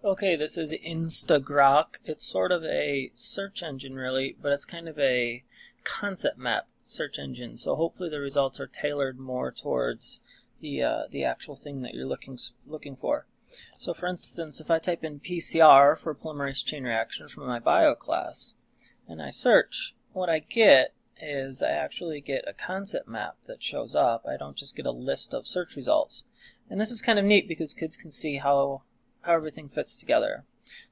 Okay, this is InstaGrok. It's sort of a search engine really, but it's kind of a concept map search engine. So hopefully the results are tailored more towards the actual thing that you're looking for. So for instance, if I type in PCR for polymerase chain reaction from my bio class, and I search, what I get is I actually get a concept map that shows up. I don't just get a list of search results. And this is kind of neat because kids can see how everything fits together.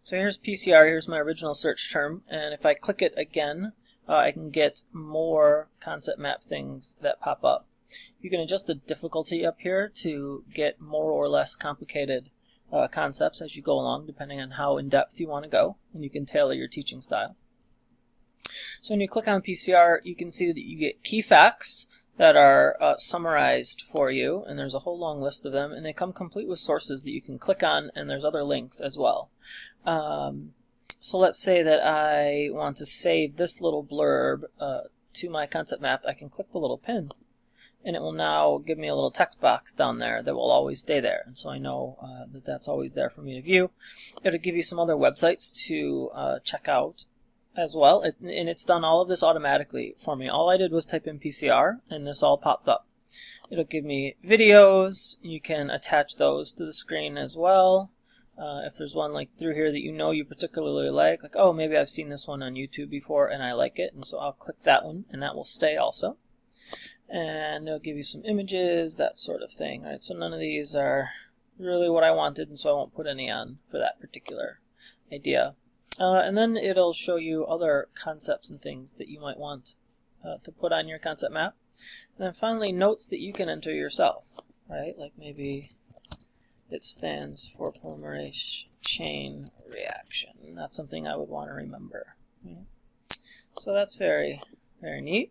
So here's PCR, here's my original search term, and if I click it again, I can get more concept map things that pop up. You can adjust the difficulty up here to get more or less complicated concepts as you go along, depending on how in-depth you want to go, and you can tailor your teaching style. So when you click on PCR, you can see that you get key facts that are summarized for you, and there's a whole long list of them, and they come complete with sources that you can click on, and there's other links as well. So let's say that I want to save this little blurb to my concept map. I can click the little pin, and it will now give me a little text box down there that will always stay there, and so I know that that's always there for me to view. It'll give you some other websites to check out as well, and it's done all of this automatically for me. All I did was type in PCR, and this all popped up. It'll give me videos. You can attach those to the screen as well. If there's one like through here that you know you particularly like, oh, maybe I've seen this one on YouTube before and I like it, and so I'll click that one, and that will stay also. And it'll give you some images, that sort of thing. All right, so none of these are really what I wanted, and so I won't put any on for that particular idea. And then it'll show you other concepts and things that you might want to put on your concept map. And then finally, notes that you can enter yourself, right? Like maybe it stands for polymerase chain reaction. That's something I would want to remember. Right? So that's very, very neat.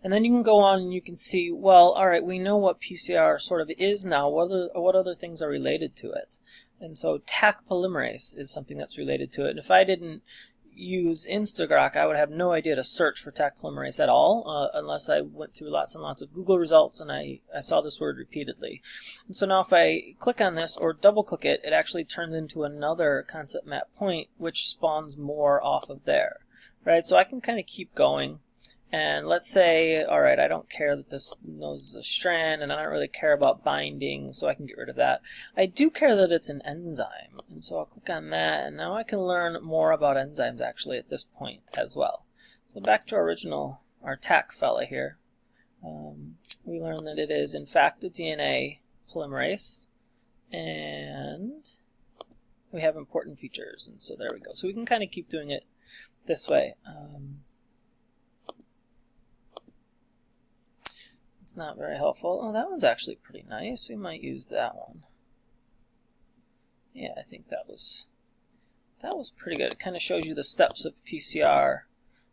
And then you can go on and you can see, well, all right, we know what PCR sort of is now. What other things are related to it? And so Taq polymerase is something that's related to it. And if I didn't use InstaGrok, I would have no idea to search for Taq polymerase at all, unless I went through lots and lots of Google results and I saw this word repeatedly. And so now if I click on this or double click it, it actually turns into another concept map point, which spawns more off of there. Right? So I can kind of keep going. And let's say, all right, I don't care that this knows a strand, and I don't really care about binding, so I can get rid of that. I do care that it's an enzyme, and so I'll click on that, and now I can learn more about enzymes actually at this point as well. So back to our Taq fella here. We learn that it is in fact a DNA polymerase, and we have important features, and so there we go. So we can kind of keep doing it this way. It's not very helpful. Oh, that one's actually pretty nice. We might use that one. Yeah, I think that was pretty good. It kind of shows you the steps of PCR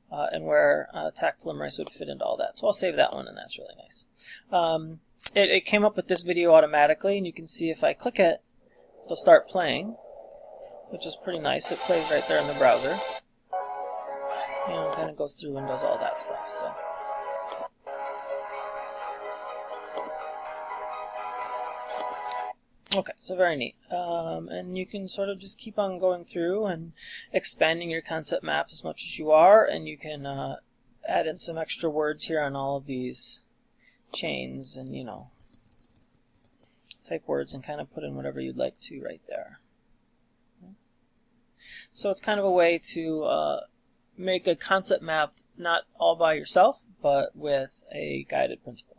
and where Taq polymerase would fit into all that. So I'll save that one, and that's really nice. It came up with this video automatically, and you can see if I click it, it'll start playing, which is pretty nice. It plays right there in the browser. You know, kind of goes through and does all that stuff. So. Okay, so very neat. And you can sort of just keep on going through and expanding your concept map as much as you are, and you can add in some extra words here on all of these chains and, you know, type words and kind of put in whatever you'd like to right there. So it's kind of a way to make a concept map not all by yourself, but with a guided principle.